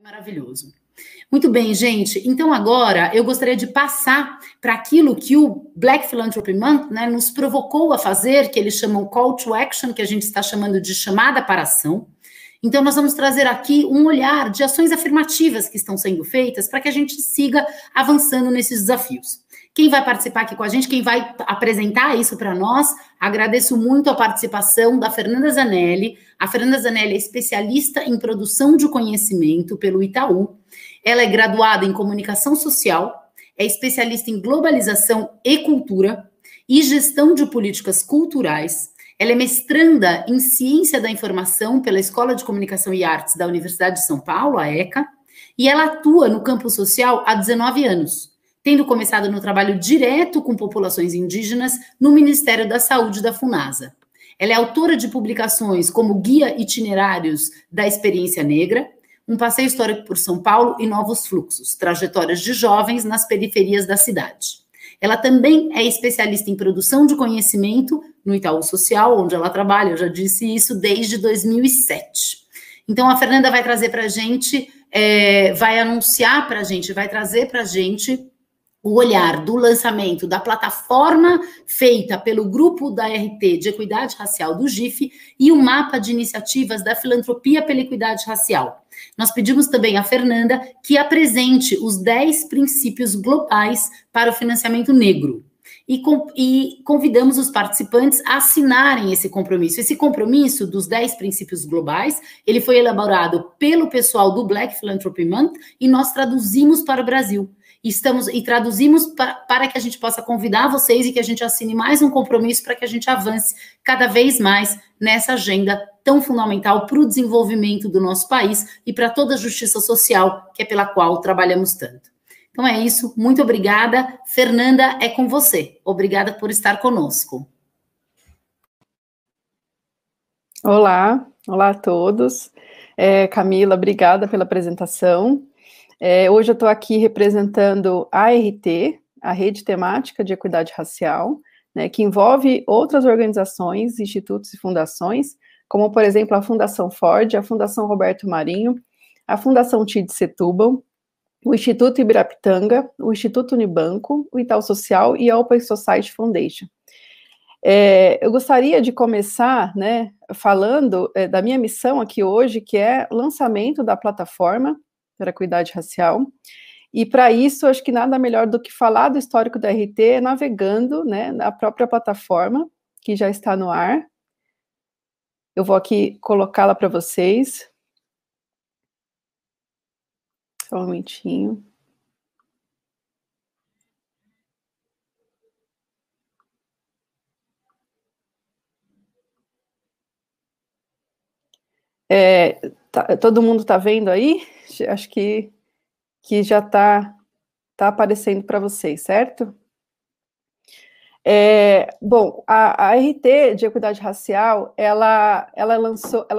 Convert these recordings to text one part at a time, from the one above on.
Maravilhoso. Muito bem, gente. Então, agora, eu gostaria de passar para aquilo que o Black Philanthropy Month, né, nos provocou a fazer, que eles chamam Call to Action, que a gente está chamando de chamada para ação. Então, nós vamos trazer aqui um olhar de ações afirmativas que estão sendo feitas para que a gente siga avançando nesses desafios. Quem vai participar aqui com a gente, quem vai apresentar isso para nós, agradeço muito a participação da Fernanda Zanelli. A Fernanda Zanelli é especialista em produção de conhecimento pelo Itaú. Ela é graduada em comunicação social, é especialista em globalização e cultura e gestão de políticas culturais. Ela é mestranda em ciência da informação pela Escola de Comunicação e Artes da Universidade de São Paulo, a ECA, e ela atua no campo social há 19 anos, tendo começado no trabalho direto com populações indígenas no Ministério da Saúde da Funasa. Ela é autora de publicações como Guia Itinerários da Experiência Negra, Um Passeio Histórico por São Paulo e Novos Fluxos, Trajetórias de Jovens nas Periferias da Cidade. Ela também é especialista em produção de conhecimento no Itaú Social, onde ela trabalha, eu já disse isso, desde 2007. Então, a Fernanda vai trazer para a gente, vai anunciar para a gente, vai trazer para a gente o olhar do lançamento da plataforma feita pelo grupo da RT de Equidade Racial do GIF e o mapa de iniciativas da Filantropia pela Equidade Racial. Nós pedimos também à Fernanda que apresente os 10 princípios globais para o financiamento negro. E convidamos os participantes a assinarem esse compromisso. Esse compromisso dos 10 princípios globais, ele foi elaborado pelo pessoal do Black Philanthropy Month e nós traduzimos para o Brasil. E traduzimos para que a gente possa convidar vocês e que a gente assine mais um compromisso para que a gente avance cada vez mais nessa agenda tão fundamental para o desenvolvimento do nosso país e para toda a justiça social, que é pela qual trabalhamos tanto. Então é isso, muito obrigada. Fernanda, é com você. Obrigada por estar conosco. Olá a todos. Camila, obrigada pela apresentação. Hoje eu estou aqui representando a RT, a Rede Temática de Equidade Racial, né, que envolve outras organizações, institutos e fundações, como, por exemplo, a Fundação Ford, a Fundação Roberto Marinho, a Fundação TID Setúbal, o Instituto Ibirapitanga, o Instituto Unibanco, o Itaú Social e a Open Society Foundation. Eu gostaria de começar, né, falando da minha missão aqui hoje, que é lançamento da plataforma para a equidade racial, e para isso, acho que nada melhor do que falar do histórico da RT navegando, né, na própria plataforma, que já está no ar. Eu vou aqui colocá-la para vocês. Só um momentinho. Todo mundo está vendo aí? Acho que já está aparecendo para vocês, certo? Bom, a RT de Equidade Racial, ela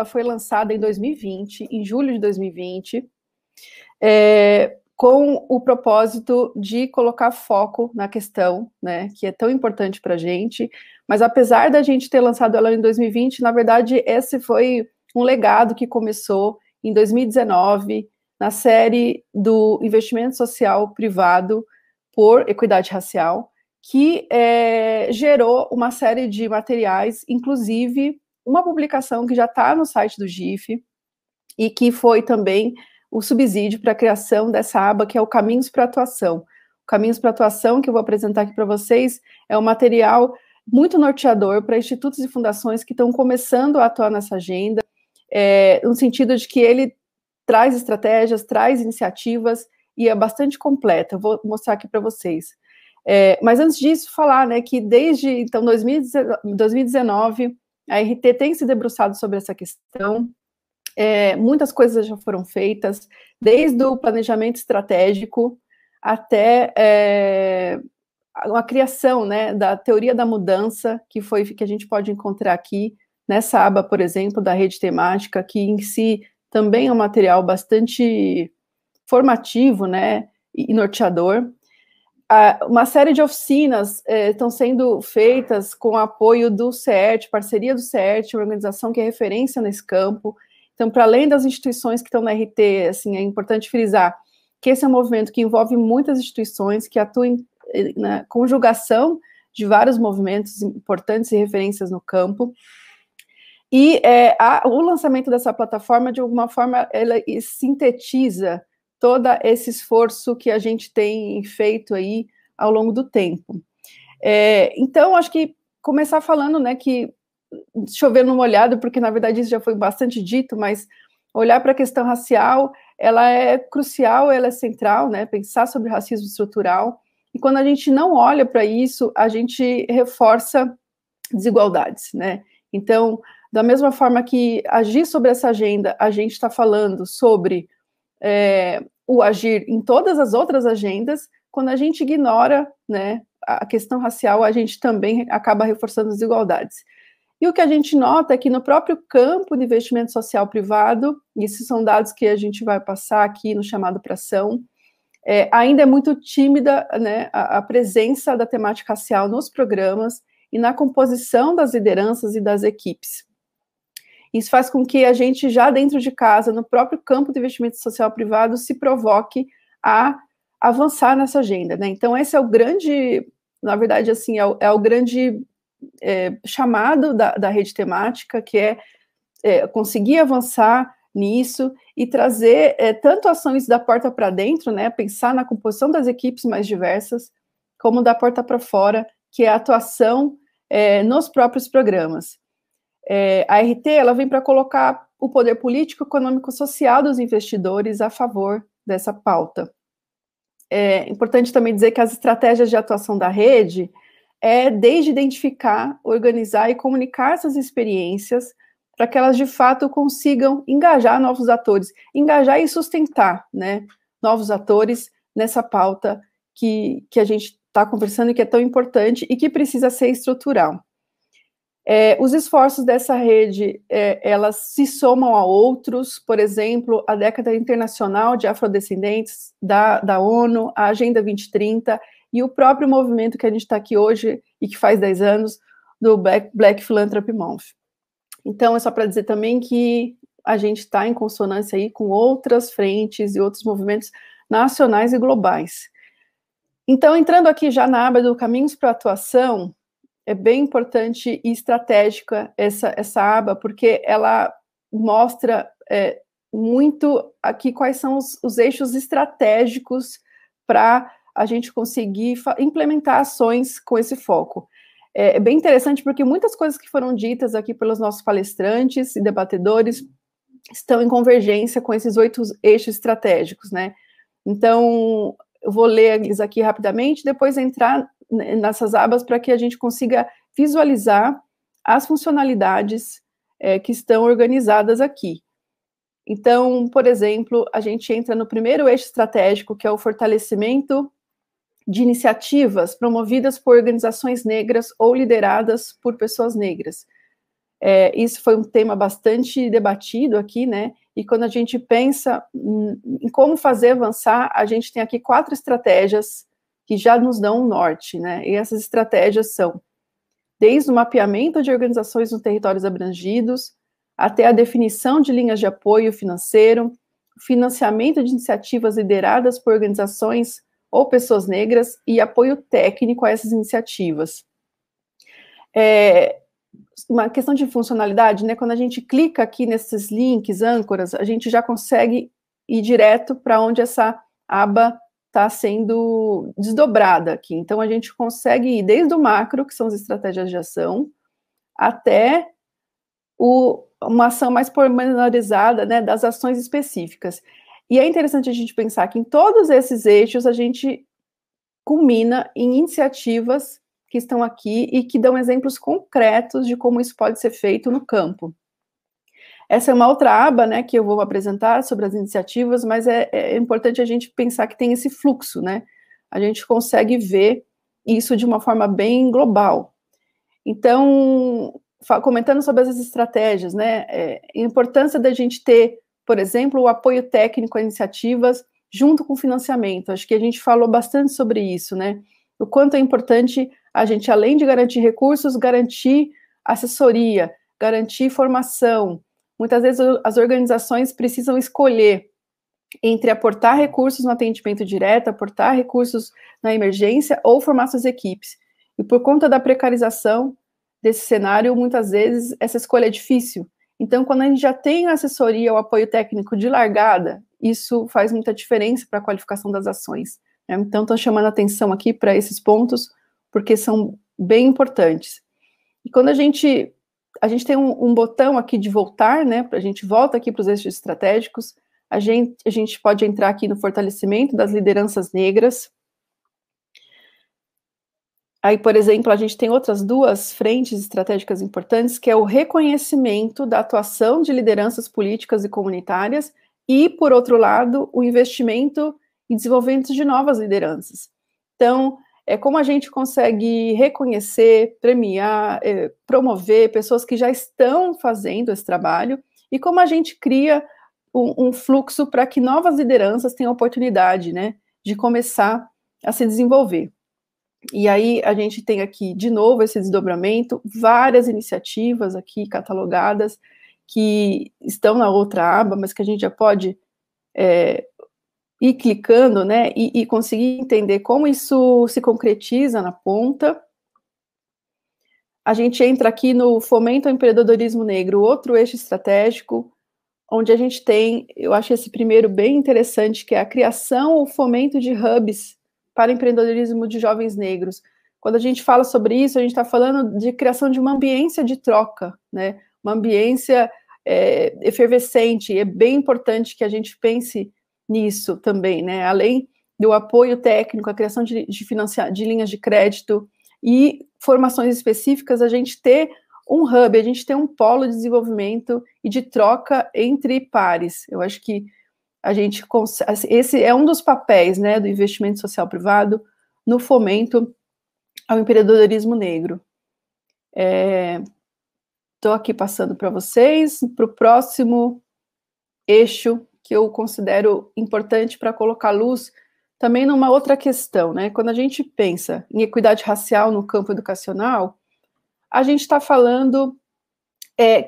foi lançada em 2020, em julho de 2020, com o propósito de colocar foco na questão, né, que é tão importante para a gente, mas apesar da gente ter lançado ela em 2020, na verdade, esse foi um legado que começou em 2019, na série do Investimento Social Privado por Equidade Racial, que gerou uma série de materiais, inclusive uma publicação que já está no site do GIF, e que foi também o subsídio para a criação dessa aba, que é o Caminhos para a Atuação. O Caminhos para a Atuação, que eu vou apresentar aqui para vocês, é um material muito norteador para institutos e fundações que estão começando a atuar nessa agenda, no sentido de que ele traz estratégias, traz iniciativas e é bastante completa. Eu vou mostrar aqui para vocês. Mas antes disso, falar, né, que desde então 2019 a RT tem se debruçado sobre essa questão. Muitas coisas já foram feitas, desde o planejamento estratégico até a criação, né, da teoria da mudança, que a gente pode encontrar aqui nessa aba, por exemplo, da rede temática, que em si também é um material bastante formativo, né, e norteador. Uma série de oficinas estão sendo feitas com o apoio do CERT, parceria do CERT, uma organização que é referência nesse campo. Então, para além das instituições que estão na RT, assim, é importante frisar que esse é um movimento que envolve muitas instituições, que atuam na conjugação de vários movimentos importantes e referências no campo. E o lançamento dessa plataforma, de alguma forma, ela sintetiza todo esse esforço que a gente tem feito aí ao longo do tempo. Então, acho que começar falando, né, que chover no molhado, porque, na verdade, isso já foi bastante dito, mas olhar para a questão racial, ela é crucial, ela é central, né, pensar sobre racismo estrutural, e quando a gente não olha para isso, a gente reforça desigualdades, né? Então, da mesma forma que agir sobre essa agenda, a gente está falando sobre o agir em todas as outras agendas, quando a gente ignora, né, a questão racial, a gente também acaba reforçando desigualdades. E o que a gente nota é que no próprio campo de investimento social privado, e esses são dados que a gente vai passar aqui no chamado para ação, ainda é muito tímida, né, a presença da temática racial nos programas e na composição das lideranças e das equipes. Isso faz com que a gente, já dentro de casa, no próprio campo de investimento social privado, se provoque a avançar nessa agenda, né? Então, esse é o grande, na verdade, assim, é o grande chamado da rede temática, que é conseguir avançar nisso e trazer tanto ações da porta para dentro, né, pensar na composição das equipes mais diversas, como da porta para fora, que é a atuação nos próprios programas. A RT, ela vem para colocar o poder político, econômico, social dos investidores a favor dessa pauta. É importante também dizer que as estratégias de atuação da rede desde identificar, organizar e comunicar essas experiências para que elas, de fato, consigam engajar novos atores, engajar e sustentar, né, novos atores nessa pauta que a gente está conversando e que é tão importante e que precisa ser estrutural. Os esforços dessa rede, elas se somam a outros, por exemplo, a Década Internacional de Afrodescendentes da ONU, a Agenda 2030 e o próprio movimento que a gente está aqui hoje e que faz 10 anos, do Black Philanthropy Month. Então, é só para dizer também que a gente está em consonância aí com outras frentes e outros movimentos nacionais e globais. Então, entrando aqui já na aba do Caminhos para a Atuação, é bem importante e estratégica essa aba, porque ela mostra muito aqui quais são os eixos estratégicos para a gente conseguir implementar ações com esse foco. É bem interessante porque muitas coisas que foram ditas aqui pelos nossos palestrantes e debatedores estão em convergência com esses 8 eixos estratégicos, né? Então, eu vou ler eles aqui rapidamente, depois entrar nessas abas para que a gente consiga visualizar as funcionalidades que estão organizadas aqui. Então, por exemplo, a gente entra no primeiro eixo estratégico, que é o fortalecimento de iniciativas promovidas por organizações negras ou lideradas por pessoas negras. Isso foi um tema bastante debatido aqui, né? E quando a gente pensa em como fazer avançar, a gente tem aqui 4 estratégias que já nos dão um norte, né? E essas estratégias são desde o mapeamento de organizações nos territórios abrangidos, até a definição de linhas de apoio financeiro, financiamento de iniciativas lideradas por organizações ou pessoas negras e apoio técnico a essas iniciativas. Uma questão de funcionalidade, né? Quando a gente clica aqui nesses links, âncoras, a gente já consegue ir direto para onde essa aba está sendo desdobrada aqui. Então, a gente consegue ir desde o macro, que são as estratégias de ação, até uma ação mais pormenorizada, né, das ações específicas. E é interessante a gente pensar que em todos esses eixos a gente culmina em iniciativas que estão aqui e que dão exemplos concretos de como isso pode ser feito no campo. Essa é uma outra aba, né, que eu vou apresentar sobre as iniciativas, mas é importante a gente pensar que tem esse fluxo, né? A gente consegue ver isso de uma forma bem global. Então, comentando sobre essas estratégias, né, a importância da gente ter, por exemplo, o apoio técnico a iniciativas junto com o financiamento. Acho que a gente falou bastante sobre isso, né? O quanto é importante a gente, além de garantir recursos, garantir assessoria, garantir formação, muitas vezes as organizações precisam escolher entre aportar recursos no atendimento direto, aportar recursos na emergência ou formar suas equipes. E por conta da precarização desse cenário, muitas vezes essa escolha é difícil. Então, quando a gente já tem a assessoria ou apoio técnico de largada, isso faz muita diferença para a qualificação das ações, né? Então, estou chamando a atenção aqui para esses pontos, porque são bem importantes. E quando a gente tem um botão aqui de voltar, né? A gente volta aqui para os eixos estratégicos. A gente pode entrar aqui no fortalecimento das lideranças negras. Aí, por exemplo, a gente tem outras duas frentes estratégicas importantes, que é o reconhecimento da atuação de lideranças políticas e comunitárias e, por outro lado, o investimento em desenvolvimento de novas lideranças. Então, como a gente consegue reconhecer, premiar, promover pessoas que já estão fazendo esse trabalho e como a gente cria um fluxo para que novas lideranças tenham oportunidade, né, de começar a se desenvolver. E aí a gente tem aqui, de novo, esse desdobramento, várias iniciativas aqui catalogadas que estão na outra aba, mas que a gente já pode ir clicando, né, e conseguir entender como isso se concretiza na ponta. A gente entra aqui no fomento ao empreendedorismo negro, outro eixo estratégico, onde a gente tem, eu acho esse primeiro bem interessante, que é a criação ou fomento de hubs para empreendedorismo de jovens negros. Quando a gente fala sobre isso, a gente está falando de criação de uma ambiência de troca, né? Uma ambiência efervescente, e é bem importante que a gente pense nisso também, né? Além do apoio técnico, a criação de linhas de crédito e formações específicas, a gente ter um hub, a gente tem um polo de desenvolvimento e de troca entre pares. Eu acho que a gente esse é um dos papéis, né, do investimento social privado no fomento ao empreendedorismo negro. Estou aqui passando para vocês, para o próximo eixo que eu considero importante para colocar luz também numa outra questão, né? Quando a gente pensa em equidade racial no campo educacional, a gente está falando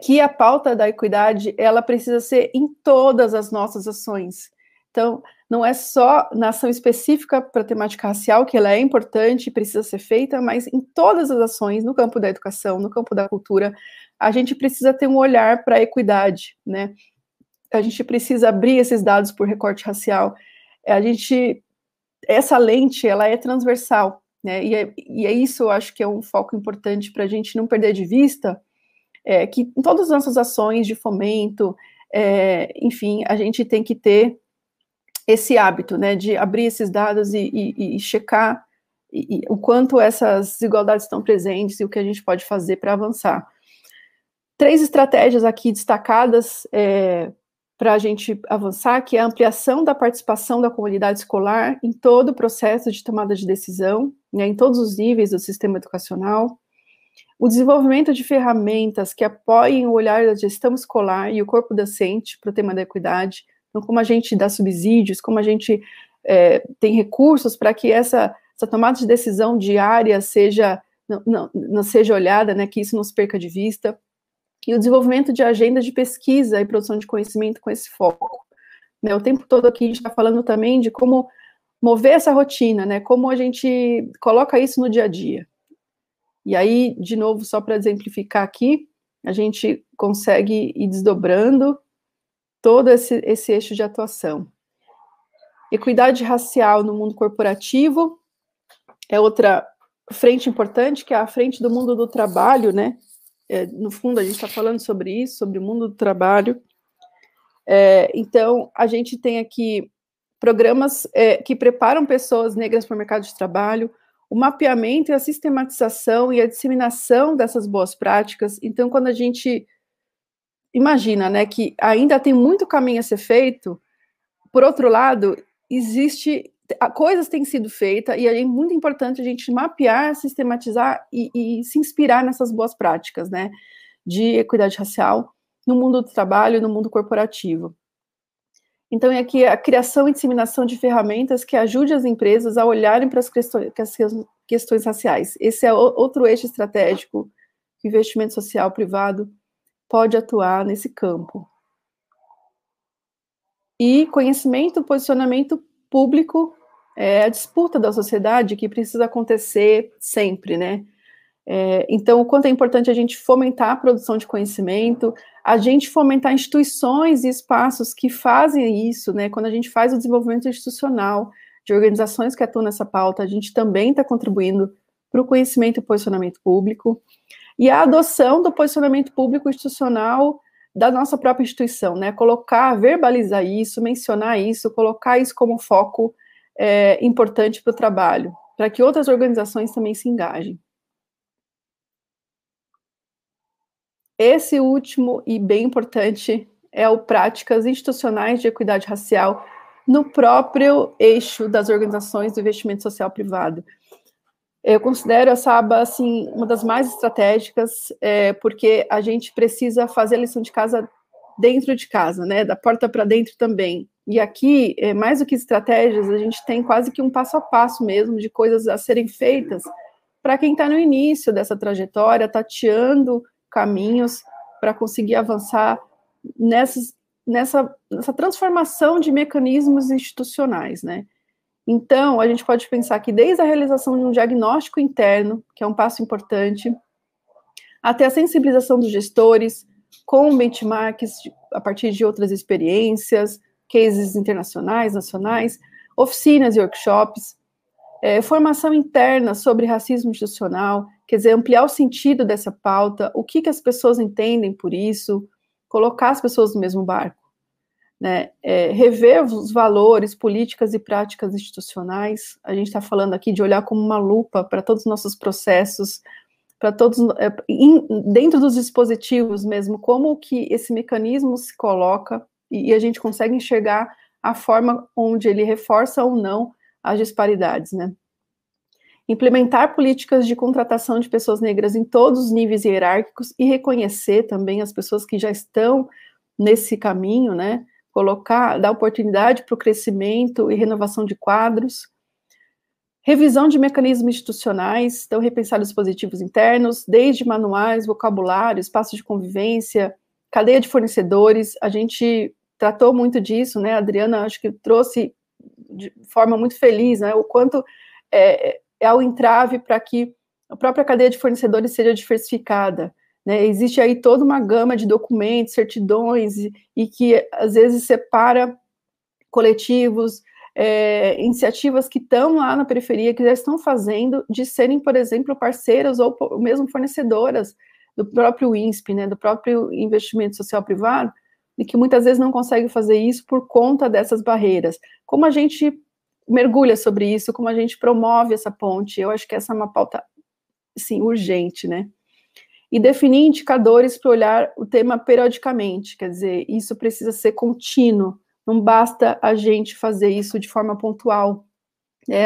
que a pauta da equidade, ela precisa ser em todas as nossas ações. Então, não é só na ação específica para a temática racial, que ela é importante e precisa ser feita, mas em todas as ações, no campo da educação, no campo da cultura, a gente precisa ter um olhar para a equidade, né? A gente precisa abrir esses dados por recorte racial. Essa lente, ela é transversal, né? E é isso, eu acho que é um foco importante para a gente não perder de vista, que em todas as nossas ações de fomento, enfim, a gente tem que ter esse hábito, né, de abrir esses dados e checar o quanto essas desigualdades estão presentes e o que a gente pode fazer para avançar. 3 estratégias aqui destacadas para a gente avançar, que é a ampliação da participação da comunidade escolar em todo o processo de tomada de decisão, né, em todos os níveis do sistema educacional, o desenvolvimento de ferramentas que apoiem o olhar da gestão escolar e o corpo docente para o tema da equidade, então como a gente dá subsídios, como a gente tem recursos para que essa tomada de decisão diária não seja olhada, né, que isso não se perca de vista, e o desenvolvimento de agendas de pesquisa e produção de conhecimento com esse foco. Né, o tempo todo aqui a gente está falando também de como mover essa rotina, né, como a gente coloca isso no dia a dia. E aí, de novo, só para exemplificar aqui, a gente consegue ir desdobrando todo esse eixo de atuação. Equidade racial no mundo corporativo é outra frente importante, que é a frente do mundo do trabalho, né? No fundo, a gente está falando sobre isso, sobre o mundo do trabalho. Então, a gente tem aqui programas que preparam pessoas negras para o mercado de trabalho, o mapeamento e a sistematização e a disseminação dessas boas práticas. Então, quando a gente imagina, né, que ainda tem muito caminho a ser feito, por outro lado, coisas têm sido feitas e é muito importante a gente mapear, sistematizar e se inspirar nessas boas práticas, né, de equidade racial no mundo do trabalho e no mundo corporativo. Então, é aqui a criação e disseminação de ferramentas que ajudem as empresas a olharem para as questões raciais. Esse é outro eixo estratégico que o investimento social privado pode atuar nesse campo. E conhecimento, posicionamento público é a disputa da sociedade que precisa acontecer sempre, né? Então, o quanto é importante a gente fomentar a produção de conhecimento, a gente fomentar instituições e espaços que fazem isso, né? Quando a gente faz o desenvolvimento institucional de organizações que atuam nessa pauta, a gente também está contribuindo para o conhecimento e posicionamento público, e a adoção do posicionamento público institucional da nossa própria instituição, né? Colocar, verbalizar isso, mencionar isso, colocar isso como foco importante para o trabalho, para que outras organizações também se engajem. Esse último e bem importante é o práticas institucionais de equidade racial no próprio eixo das organizações do investimento social privado. Eu considero essa aba, assim, uma das mais estratégicas, porque a gente precisa fazer a lição de casa dentro de casa, né, da porta para dentro também. E aqui, mais do que estratégias, a gente tem quase que um passo a passo mesmo de coisas a serem feitas para quem está no início dessa trajetória, tateando caminhos para conseguir avançar nessa transformação de mecanismos institucionais, né? Então, a gente pode pensar que desde a realização de um diagnóstico interno, que é um passo importante, até a sensibilização dos gestores, com benchmarks a partir de outras experiências, cases internacionais, nacionais, oficinas e workshops, formação interna sobre racismo institucional, quer dizer, ampliar o sentido dessa pauta, o que as pessoas entendem por isso, colocar as pessoas no mesmo barco, né? Rever os valores, políticas e práticas institucionais. A gente está falando aqui de olhar como uma lupa para todos os nossos processos, para todos, dentro dos dispositivos mesmo, como que esse mecanismo se coloca e a gente consegue enxergar a forma onde ele reforça ou não as disparidades, né? Implementar políticas de contratação de pessoas negras em todos os níveis hierárquicos e reconhecer também as pessoas que já estão nesse caminho, né? Dar oportunidade para o crescimento e renovação de quadros. Revisão de mecanismos institucionais, então repensar os dispositivos internos, desde manuais, vocabulário, espaço de convivência, cadeia de fornecedores. A gente tratou muito disso, né? A Adriana, acho que trouxe de forma muito feliz, né? O quanto é o entrave para que a própria cadeia de fornecedores seja diversificada, né? Existe aí toda uma gama de documentos, certidões, e que às vezes separa coletivos, iniciativas que estão lá na periferia, que já estão fazendo, de serem, por exemplo, parceiras ou mesmo fornecedoras do próprio INSP, né, do próprio investimento social privado, e que muitas vezes não conseguem fazer isso por conta dessas barreiras. Como a gente mergulha sobre isso, como a gente promove essa ponte? Eu acho que essa é uma pauta, assim, urgente, né? E definir indicadores para olhar o tema periodicamente, quer dizer, isso precisa ser contínuo, não basta a gente fazer isso de forma pontual.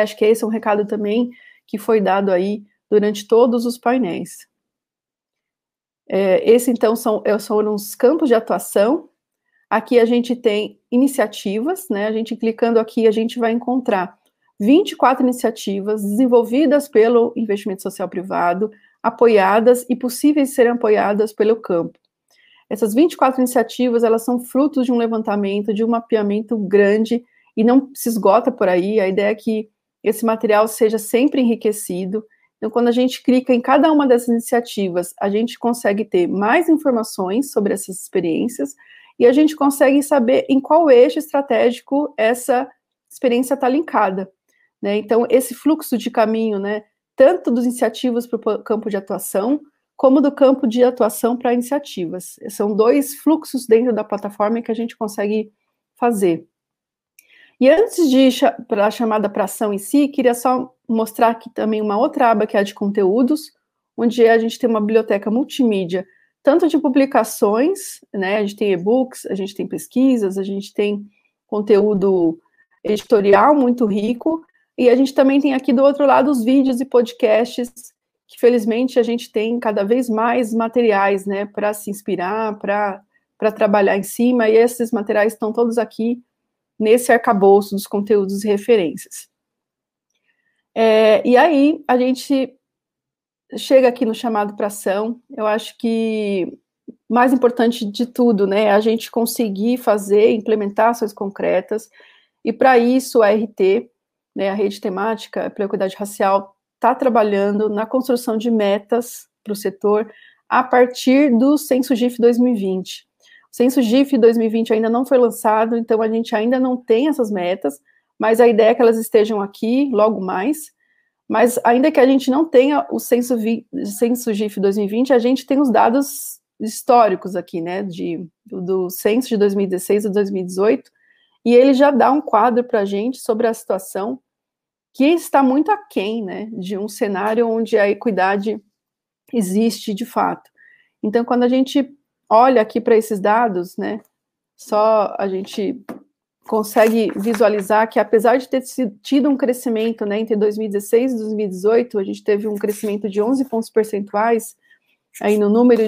Acho que esse é um recado também que foi dado aí durante todos os painéis. Esse, então, são os campos de atuação. Aqui a gente tem iniciativas, né? A gente clicando aqui, a gente vai encontrar 24 iniciativas desenvolvidas pelo investimento social privado, apoiadas e possíveis de serem apoiadas pelo campo. Essas 24 iniciativas, elas são frutos de um levantamento, de um mapeamento grande, e não se esgota por aí. A ideia é que esse material seja sempre enriquecido. Então, quando a gente clica em cada uma dessas iniciativas, a gente consegue ter mais informações sobre essas experiências, e a gente consegue saber em qual eixo estratégico essa experiência está linkada, né? Então, esse fluxo de caminho, né, tanto dos iniciativas para o campo de atuação, como do campo de atuação para iniciativas. São dois fluxos dentro da plataforma que a gente consegue fazer. E antes de ir para a chamada para ação em si, queria só mostrar aqui também uma outra aba, que é a de conteúdos, onde a gente tem uma biblioteca multimídia, tanto de publicações, né, a gente tem e-books, a gente tem pesquisas, a gente tem conteúdo editorial muito rico, e a gente também tem aqui do outro lado os vídeos e podcasts, que felizmente a gente tem cada vez mais materiais, né, para se inspirar, para trabalhar em cima, e esses materiais estão todos aqui nesse arcabouço dos conteúdos e referências. E aí a gente chega aqui no chamado para ação. Eu acho que mais importante de tudo, né, a gente conseguir fazer, implementar ações concretas, e para isso a RT, né, a Rede Temática para a Equidade Racial, está trabalhando na construção de metas para o setor a partir do Censo GIF 2020. O Censo GIF 2020 ainda não foi lançado, então a gente ainda não tem essas metas, mas a ideia é que elas estejam aqui logo mais. Mas ainda que a gente não tenha o Censo GIF 2020, a gente tem os dados históricos aqui, né, do Censo de 2016 e 2018, e ele já dá um quadro para a gente sobre a situação que está muito aquém, né, de um cenário onde a equidade existe de fato. Então, quando a gente olha aqui para esses dados, né, só a gente consegue visualizar que, apesar de ter tido um crescimento, né, entre 2016 e 2018, a gente teve um crescimento de 11 pontos percentuais aí no número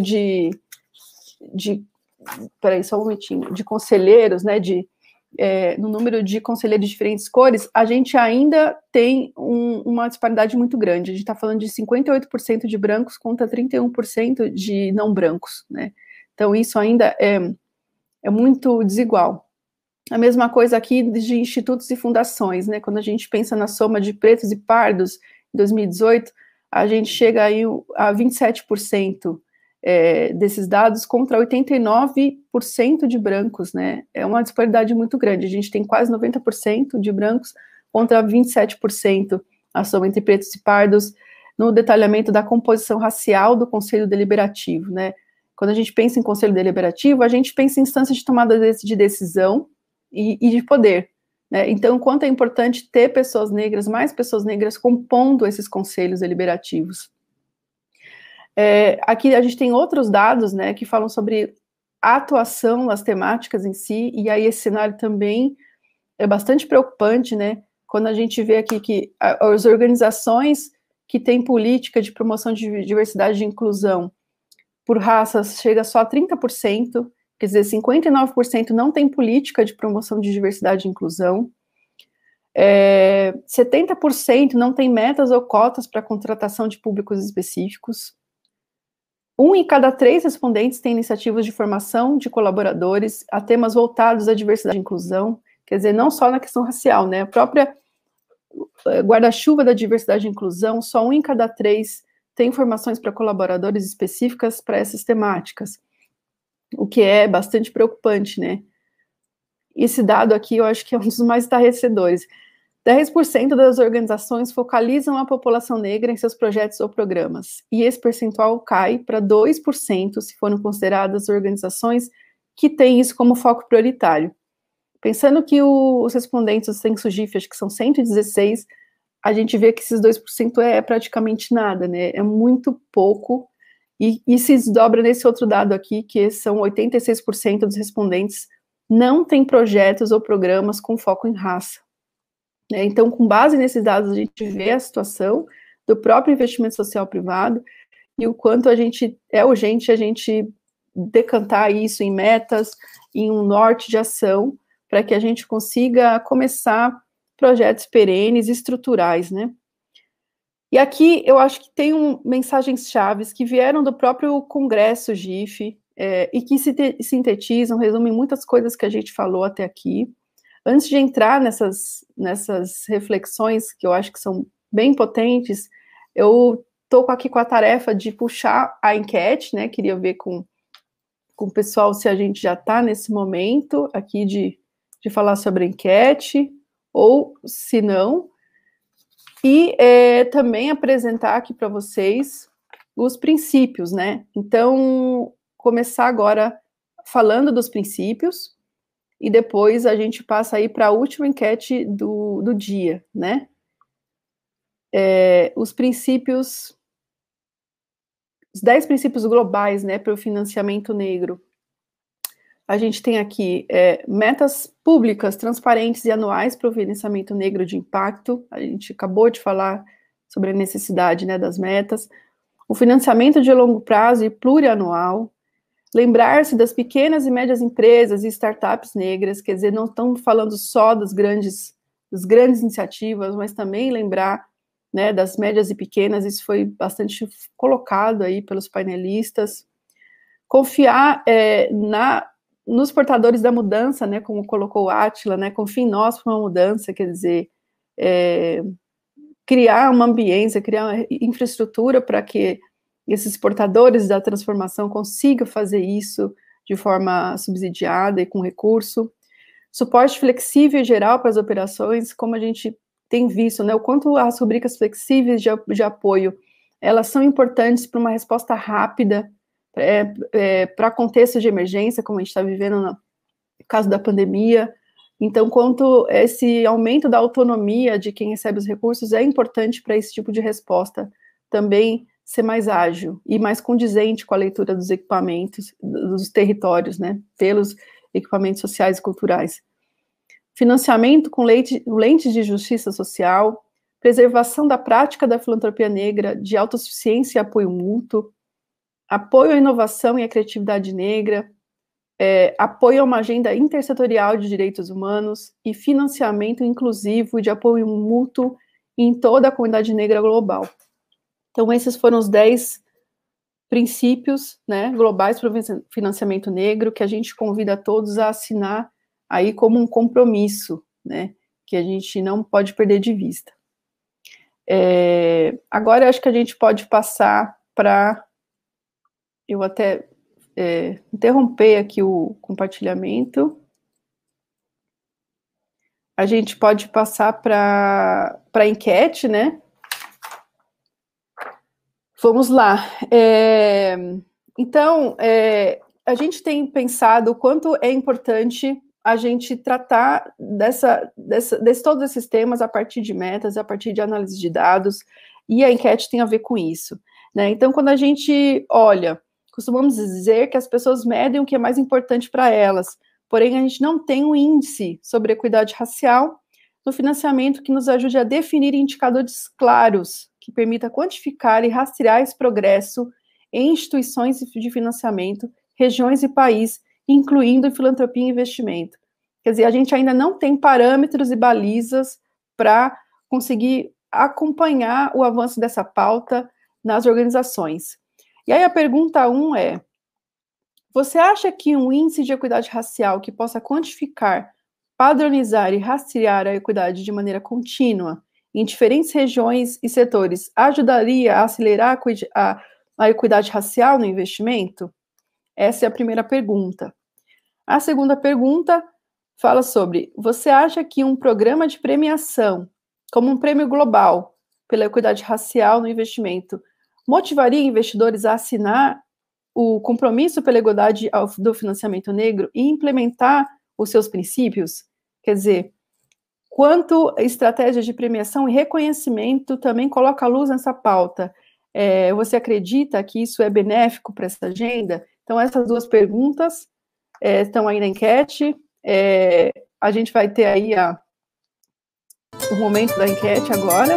peraí, só um momentinho, de conselheiros, né, no número de conselheiros de diferentes cores, a gente ainda tem uma disparidade muito grande. A gente está falando de 58% de brancos contra 31% de não brancos, né? Então, isso ainda é muito desigual. A mesma coisa aqui de institutos e fundações, né? Quando a gente pensa na soma de pretos e pardos, em 2018, a gente chega aí a 27% desses dados contra 89% de brancos, né? É uma disparidade muito grande. A gente tem quase 90% de brancos contra 27% a soma entre pretos e pardos no detalhamento da composição racial do Conselho Deliberativo, né? Quando a gente pensa em Conselho Deliberativo, a gente pensa em instâncias de tomada de decisão e de poder, né? Então, quanto é importante ter pessoas negras, mais pessoas negras compondo esses conselhos deliberativos. Aqui a gente tem outros dados, né, que falam sobre a atuação nas temáticas em si, e aí esse cenário também é bastante preocupante, né, quando a gente vê aqui que as organizações que têm política de promoção de diversidade e inclusão por raças chega só a 30%, quer dizer, 59% não tem política de promoção de diversidade e inclusão, 70% não tem metas ou cotas para contratação de públicos específicos, 1 em cada 3 respondentes tem iniciativas de formação de colaboradores a temas voltados à diversidade e inclusão, quer dizer, não só na questão racial, né, a própria guarda-chuva da diversidade e inclusão, só 1 em cada 3 tem informações para colaboradores específicas para essas temáticas, o que é bastante preocupante, né? Esse dado aqui eu acho que é um dos mais estarrecedores. 10% das organizações focalizam a população negra em seus projetos ou programas, e esse percentual cai para 2% se forem consideradas organizações que têm isso como foco prioritário. Pensando que os respondentes do Censo GIF, acho que são 116, a gente vê que esses 2% é praticamente nada, né? É muito pouco, e se desdobra nesse outro dado aqui, que são 86% dos respondentes não têm projetos ou programas com foco em raça. Então, com base nesses dados, a gente vê a situação do próprio investimento social privado e o quanto é urgente a gente decantar isso em metas, em um norte de ação, para que a gente consiga começar projetos perenes e estruturais, né? E aqui eu acho que tem mensagens chaves que vieram do próprio Congresso GIF e que sintetizam, resumem muitas coisas que a gente falou até aqui. Antes de entrar nessas reflexões, que eu acho que são bem potentes, eu estou aqui com a tarefa de puxar a enquete, né? Queria ver com o pessoal se a gente já está nesse momento aqui de falar sobre a enquete, ou se não, e também apresentar aqui para vocês os princípios, né? Então, começar agora falando dos princípios, e depois a gente passa aí para a última enquete do dia, né? Os princípios, os 10 princípios globais, né, para o financiamento negro. A gente tem aqui metas públicas, transparentes e anuais para o financiamento negro de impacto. A gente acabou de falar sobre a necessidade, né, das metas. O financiamento de longo prazo e plurianual. Lembrar-se das pequenas e médias empresas e startups negras, quer dizer, não estamos falando só das grandes iniciativas, mas também lembrar, né, das médias e pequenas. Isso foi bastante colocado aí pelos painelistas. confiar nos portadores da mudança, né, como colocou o Átila, né, confie em nós para uma mudança, quer dizer, criar uma ambiência, criar uma infraestrutura para que esses portadores da transformação consigam fazer isso de forma subsidiada e com recurso. Suporte flexível e geral para as operações, como a gente tem visto, né, o quanto as rubricas flexíveis de apoio, elas são importantes para uma resposta rápida, para contexto de emergência, como a gente está vivendo no caso da pandemia. Então, quanto esse aumento da autonomia de quem recebe os recursos é importante para esse tipo de resposta também ser mais ágil e mais condizente com a leitura dos equipamentos, dos territórios, né, pelos equipamentos sociais e culturais. Financiamento com lentes de justiça social, preservação da prática da filantropia negra, de autossuficiência e apoio mútuo, apoio à inovação e à criatividade negra, apoio a uma agenda intersetorial de direitos humanos e financiamento inclusivo de apoio mútuo em toda a comunidade negra global. Então, esses foram os 10 princípios, né, globais para o financiamento negro, que a gente convida a todos a assinar aí como um compromisso, né, que a gente não pode perder de vista. Agora, eu acho que a gente pode passar para... Eu até interromper aqui o compartilhamento. A gente pode passar para a enquete, né? Vamos lá. Então, a gente tem pensado o quanto é importante a gente tratar de todos esses temas a partir de metas, a partir de análise de dados, e a enquete tem a ver com isso, né? Então, quando a gente olha, costumamos dizer que as pessoas medem o que é mais importante para elas, porém a gente não tem um índice sobre equidade racial no financiamento que nos ajude a definir indicadores claros, que permita quantificar e rastrear esse progresso em instituições de financiamento, regiões e país, incluindo filantropia e investimento. Quer dizer, a gente ainda não tem parâmetros e balizas para conseguir acompanhar o avanço dessa pauta nas organizações. E aí a pergunta 1 é: você acha que um índice de equidade racial que possa quantificar, padronizar e rastrear a equidade de maneira contínua em diferentes regiões e setores ajudaria a acelerar a equidade racial no investimento? Essa é a primeira pergunta. A segunda pergunta fala sobre: você acha que um programa de premiação, como um prêmio global pela equidade racial no investimento, motivaria investidores a assinar o compromisso pela igualdade do financiamento negro e implementar os seus princípios? Quer dizer, quanto estratégia de premiação e reconhecimento também coloca a luz nessa pauta? Você acredita que isso é benéfico para essa agenda? Então, essas duas perguntas estão aí na enquete. A gente vai ter aí o momento da enquete agora.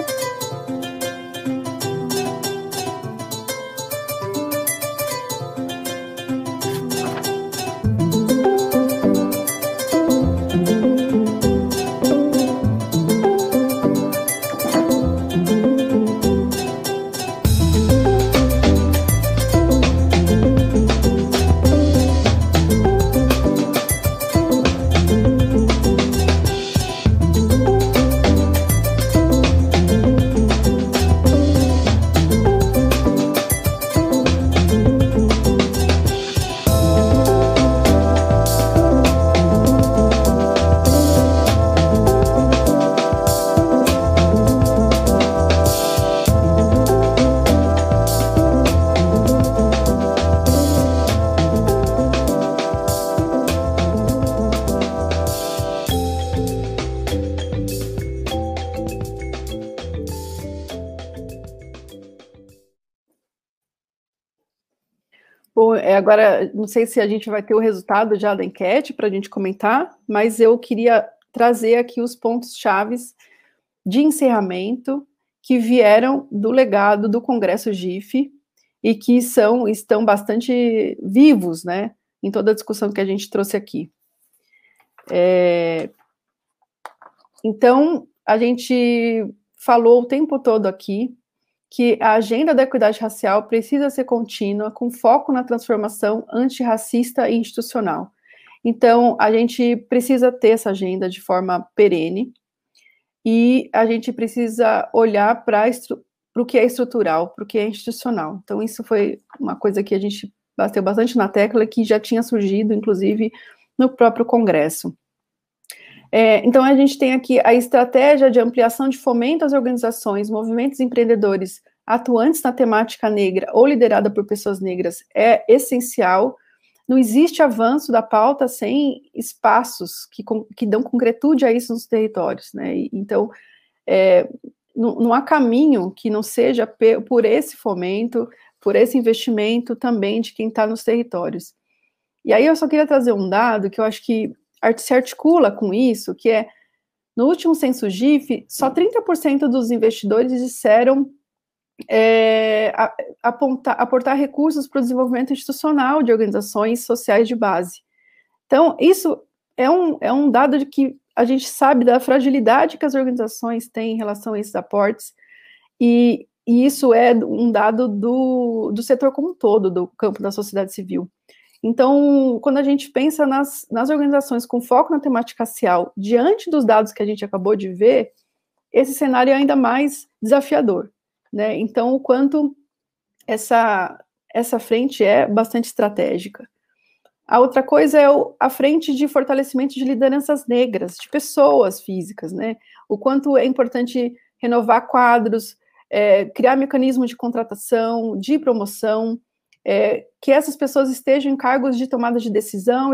Bom, agora, não sei se a gente vai ter o resultado já da enquete para a gente comentar, mas eu queria trazer aqui os pontos chaves de encerramento que vieram do legado do Congresso GIF e que estão bastante vivos, né, em toda a discussão que a gente trouxe aqui. Então, a gente falou o tempo todo aqui que a agenda da equidade racial precisa ser contínua, com foco na transformação antirracista e institucional. Então, a gente precisa ter essa agenda de forma perene, e a gente precisa olhar para o que é estrutural, para o que é institucional. Então, isso foi uma coisa que a gente bateu bastante na tecla, que já tinha surgido, inclusive, no próprio Congresso. Então, a gente tem aqui a estratégia de ampliação de fomento às organizações, movimentos empreendedores atuantes na temática negra ou liderada por pessoas negras é essencial. Não existe avanço da pauta sem espaços que dão concretude a isso nos territórios, né? Então, não há caminho que não seja por esse fomento, por esse investimento também de quem está nos territórios. E aí eu só queria trazer um dado que eu acho que se articula com isso, que é, no último censo GIF, só 30% dos investidores disseram aportar recursos para o desenvolvimento institucional de organizações sociais de base. Então, isso é um dado de que a gente sabe da fragilidade que as organizações têm em relação a esses aportes, e isso é um dado do setor como um todo, do campo da sociedade civil. Então, quando a gente pensa nas organizações com foco na temática racial, diante dos dados que a gente acabou de ver, esse cenário é ainda mais desafiador, né? Então, o quanto essa frente é bastante estratégica. A outra coisa é a frente de fortalecimento de lideranças negras, de pessoas físicas, né? O quanto é importante renovar quadros, criar mecanismos de contratação, de promoção, que essas pessoas estejam em cargos de tomada de decisão,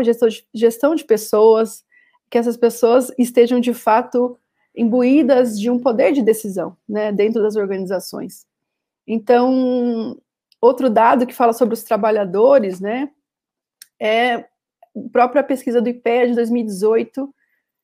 gestão de pessoas, que essas pessoas estejam, de fato, imbuídas de um poder de decisão, né, dentro das organizações. Então, outro dado que fala sobre os trabalhadores, né, é a própria pesquisa do IPEA de 2018,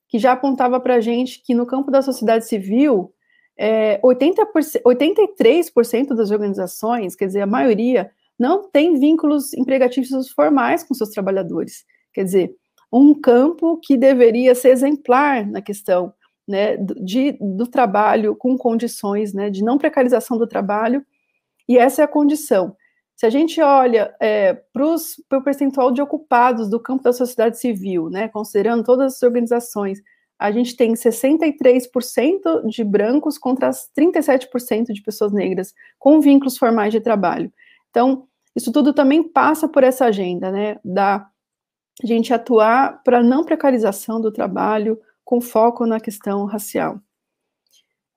que já apontava para a gente que no campo da sociedade civil, 83% das organizações, quer dizer, a maioria, não tem vínculos empregatícios formais com seus trabalhadores. Quer dizer, um campo que deveria ser exemplar na questão, né, do trabalho com condições, né, de não precarização do trabalho, e essa é a condição. Se a gente olha para o percentual de ocupados do campo da sociedade civil, né, considerando todas as organizações, a gente tem 63% de brancos contra 37% de pessoas negras com vínculos formais de trabalho. Então, isso tudo também passa por essa agenda, né, da gente atuar para a não precarização do trabalho com foco na questão racial.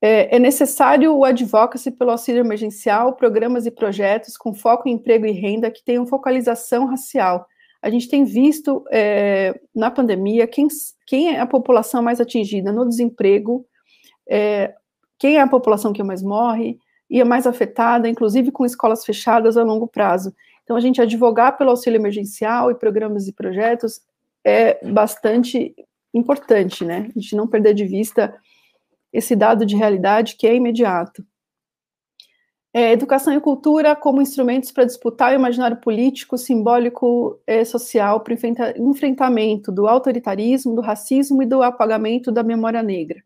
É necessário o advocacy pelo auxílio emergencial, programas e projetos com foco em emprego e renda que tenham focalização racial. A gente tem visto na pandemia quem é a população mais atingida no desemprego, quem é a população que mais morre e é mais afetada, inclusive com escolas fechadas a longo prazo. Então, a gente advogar pelo auxílio emergencial e programas e projetos é bastante importante, né? A gente não perder de vista esse dado de realidade que é imediato. Educação e cultura como instrumentos para disputar o imaginário político, simbólico, social, para o enfrentamento do autoritarismo, do racismo e do apagamento da memória negra.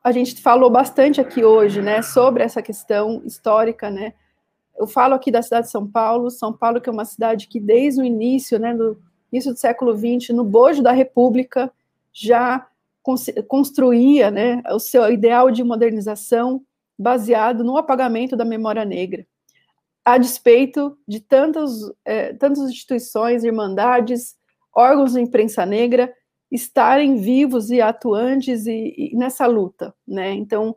A gente falou bastante aqui hoje, né, sobre essa questão histórica, né? Eu falo aqui da cidade de São Paulo que é uma cidade que desde o início, né, do início do século XX, no bojo da República, já construía, né, o seu ideal de modernização baseado no apagamento da memória negra, a despeito de tantas instituições, irmandades, órgãos de imprensa negra estarem vivos e atuantes e nessa luta, né? Então,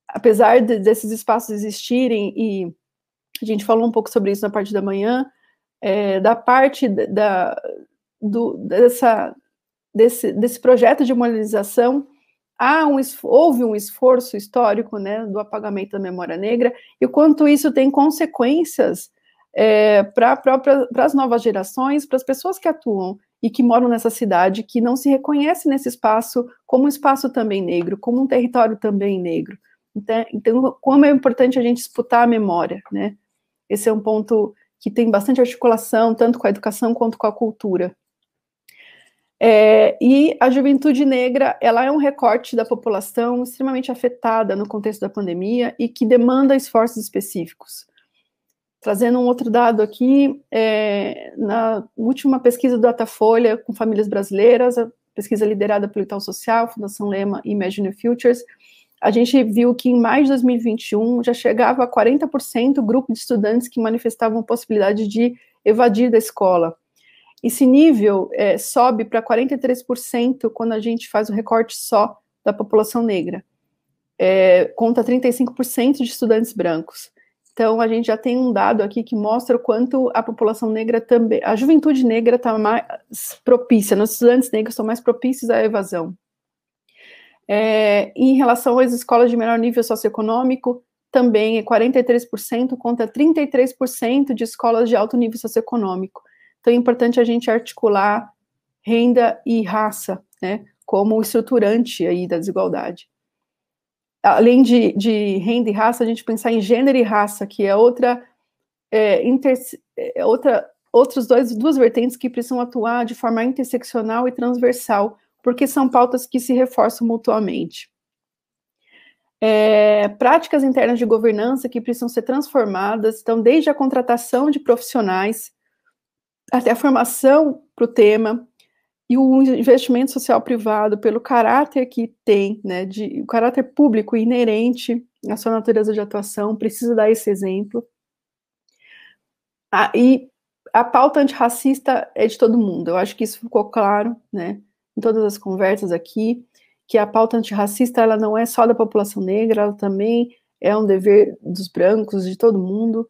apesar desses espaços existirem, e a gente falou um pouco sobre isso na parte da manhã, da parte desse projeto de modernização, houve um esforço histórico, né, do apagamento da memória negra, e o quanto isso tem consequências para as novas gerações, para as pessoas que atuam e que moram nessa cidade, que não se reconhece nesse espaço como um espaço também negro, como um território também negro. Então, como é importante a gente disputar a memória, né? Esse é um ponto que tem bastante articulação, tanto com a educação quanto com a cultura. E a juventude negra, ela é um recorte da população extremamente afetada no contexto da pandemia e que demanda esforços específicos. Trazendo um outro dado aqui, na última pesquisa do Datafolha com famílias brasileiras, a pesquisa liderada pelo Itaú Social, Fundação Lema e Imagine Futures, a gente viu que em maio de 2021 já chegava a 40% o grupo de estudantes que manifestavam possibilidade de evadir da escola. Esse nível sobe para 43% quando a gente faz o recorte só da população negra, conta 35% de estudantes brancos. Então, a gente já tem um dado aqui que mostra o quanto a população negra também, a juventude negra está mais propícia, os estudantes negros estão mais propícios à evasão. Em relação às escolas de menor nível socioeconômico, também é 43% contra 33% de escolas de alto nível socioeconômico. Então, é importante a gente articular renda e raça, né, como estruturante aí da desigualdade. Além de renda e raça, a gente pensar em gênero e raça, que é duas vertentes que precisam atuar de forma interseccional e transversal, porque são pautas que se reforçam mutuamente. Práticas internas de governança que precisam ser transformadas, então, desde a contratação de profissionais, até a formação para o tema, e o investimento social privado, pelo caráter que tem, né, o caráter público inerente à sua natureza de atuação, precisa dar esse exemplo. E a pauta antirracista é de todo mundo, eu acho que isso ficou claro, né, em todas as conversas aqui, que a pauta antirracista, ela não é só da população negra, ela também é um dever dos brancos, de todo mundo,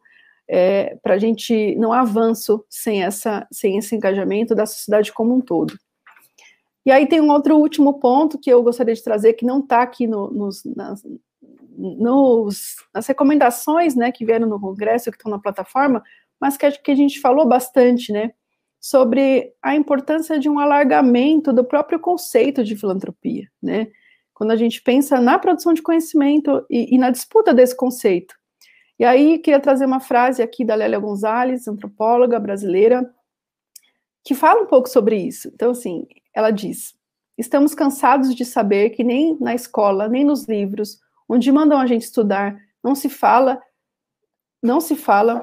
para a gente não há avanço sem esse engajamento da sociedade como um todo. E aí tem um outro último ponto que eu gostaria de trazer, que não está aqui nas recomendações, né, que vieram no Congresso, que estão na plataforma, mas que a gente falou bastante, né, sobre a importância de um alargamento do próprio conceito de filantropia, né, quando a gente pensa na produção de conhecimento e na disputa desse conceito. E aí, queria trazer uma frase aqui da Lélia Gonzalez, antropóloga brasileira, que fala um pouco sobre isso. Então, assim, ela diz: estamos cansados de saber que nem na escola, nem nos livros, onde mandam a gente estudar, não se fala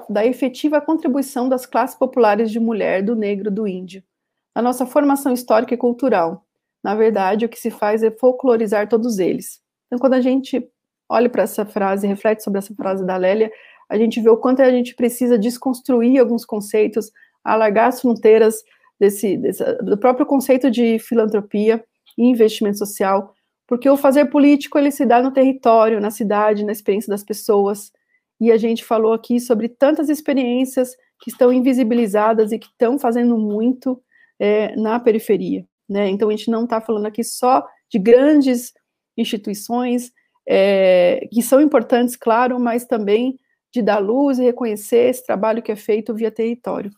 da efetiva contribuição das classes populares de mulher, do negro, do índio, na nossa formação histórica e cultural. Na verdade, o que se faz é folclorizar todos eles. Então, quando a gente olha para essa frase, reflete sobre essa frase da Lélia, a gente vê o quanto a gente precisa desconstruir alguns conceitos, alargar as fronteiras do próprio conceito de filantropia e investimento social, porque o fazer político, ele se dá no território, na cidade, na experiência das pessoas, e a gente falou aqui sobre tantas experiências que estão invisibilizadas e que estão fazendo muito na periferia, né? Então, a gente não está falando aqui só de grandes instituições, que são importantes, claro, mas também de dar luz e reconhecer esse trabalho que é feito via território.